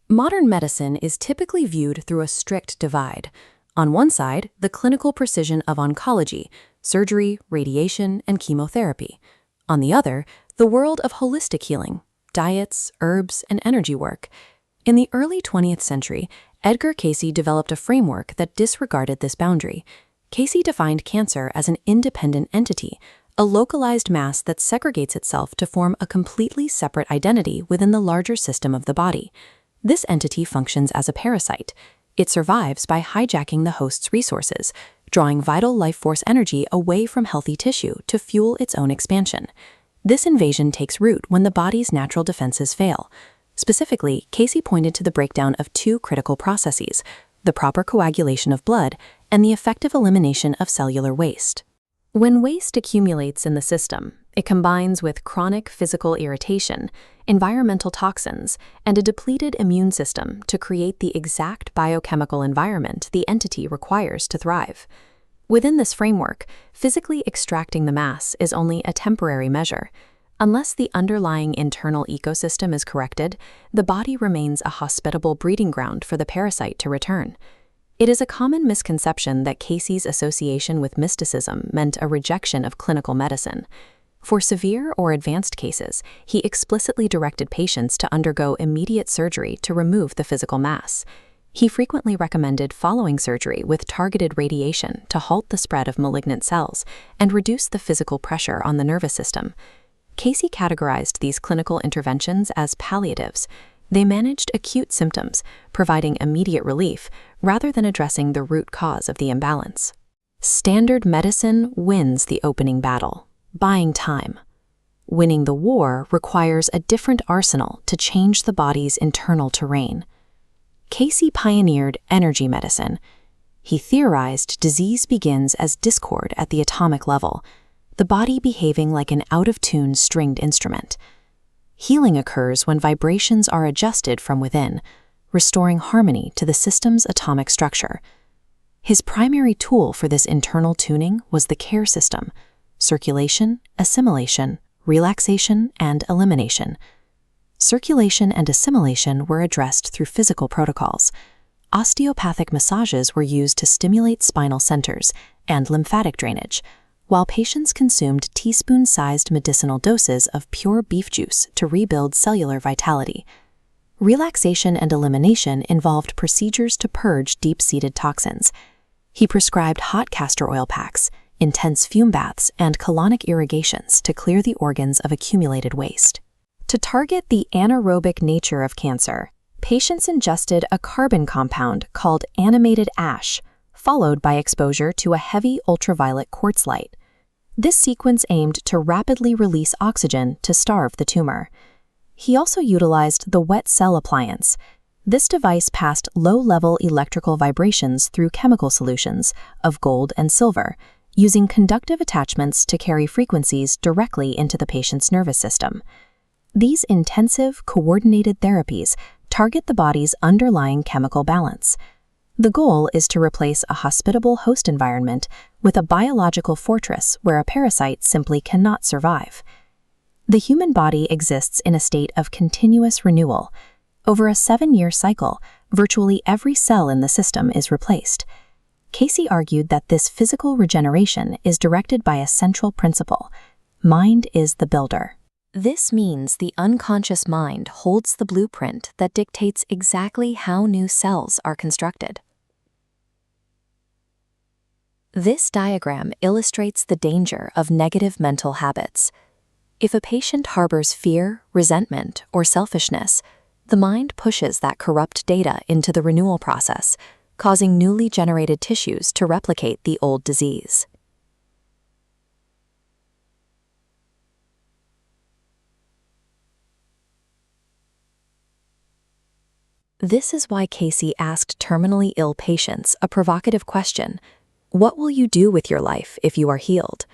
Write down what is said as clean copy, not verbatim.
Modern medicine is typically viewed through a strict divide. On one side, the clinical precision of oncology, surgery, radiation, and chemotherapy. On the other, the world of holistic healing, diets, herbs, and energy work. In the early 20th century, Edgar Cayce developed a framework that disregarded this boundary. Cayce defined cancer as an independent entity, a localized mass that segregates itself to form a completely separate identity within the larger system of the body. This entity functions as a parasite. It survives by hijacking the host's resources, drawing vital life force energy away from healthy tissue to fuel its own expansion. This invasion takes root when the body's natural defenses fail. Specifically, Cayce pointed to the breakdown of two critical processes: the proper coagulation of blood and the effective elimination of cellular waste. When waste accumulates in the system, it combines with chronic physical irritation, environmental toxins, and a depleted immune system to create the exact biochemical environment the entity requires to thrive. Within this framework, physically extracting the mass is only a temporary measure. Unless the underlying internal ecosystem is corrected, the body remains a hospitable breeding ground for the parasite to return. It is a common misconception that Cayce's association with mysticism meant a rejection of clinical medicine. For severe or advanced cases, he explicitly directed patients to undergo immediate surgery to remove the physical mass. He frequently recommended following surgery with targeted radiation to halt the spread of malignant cells and reduce the physical pressure on the nervous system. Cayce categorized these clinical interventions as palliatives. They managed acute symptoms, providing immediate relief rather than addressing the root cause of the imbalance. Standard medicine wins the opening battle, buying time. Winning the war requires a different arsenal to change the body's internal terrain. Cayce pioneered energy medicine. He theorized disease begins as discord at the atomic level, the body behaving like an out-of-tune stringed instrument. Healing occurs when vibrations are adjusted from within, restoring harmony to the system's atomic structure. His primary tool for this internal tuning was the care system: circulation, assimilation, relaxation, and elimination. Circulation and assimilation were addressed through physical protocols. Osteopathic massages were used to stimulate spinal centers and lymphatic drainage, while patients consumed teaspoon-sized medicinal doses of pure beef juice to rebuild cellular vitality. Relaxation and elimination involved procedures to purge deep-seated toxins. He prescribed hot castor oil packs, intense fume baths, and colonic irrigations to clear the organs of accumulated waste. To target the anaerobic nature of cancer, patients ingested a carbon compound called animated ash, followed by exposure to a heavy ultraviolet quartz light. This sequence aimed to rapidly release oxygen to starve the tumor. He also utilized the wet cell appliance. This device passed low-level electrical vibrations through chemical solutions of gold and silver, using conductive attachments to carry frequencies directly into the patient's nervous system. These intensive, coordinated therapies target the body's underlying chemical balance. The goal is to replace a hospitable host environment with a biological fortress where a parasite simply cannot survive. The human body exists in a state of continuous renewal. Over a 7-year cycle, virtually every cell in the system is replaced. Cayce argued that this physical regeneration is directed by a central principle: mind is the builder. This means the unconscious mind holds the blueprint that dictates exactly how new cells are constructed. This diagram illustrates the danger of negative mental habits. If a patient harbors fear, resentment, or selfishness, the mind pushes that corrupt data into the renewal process, causing newly generated tissues to replicate the old disease. This is why Cayce asked terminally ill patients a provocative question: what will you do with your life if you are healed?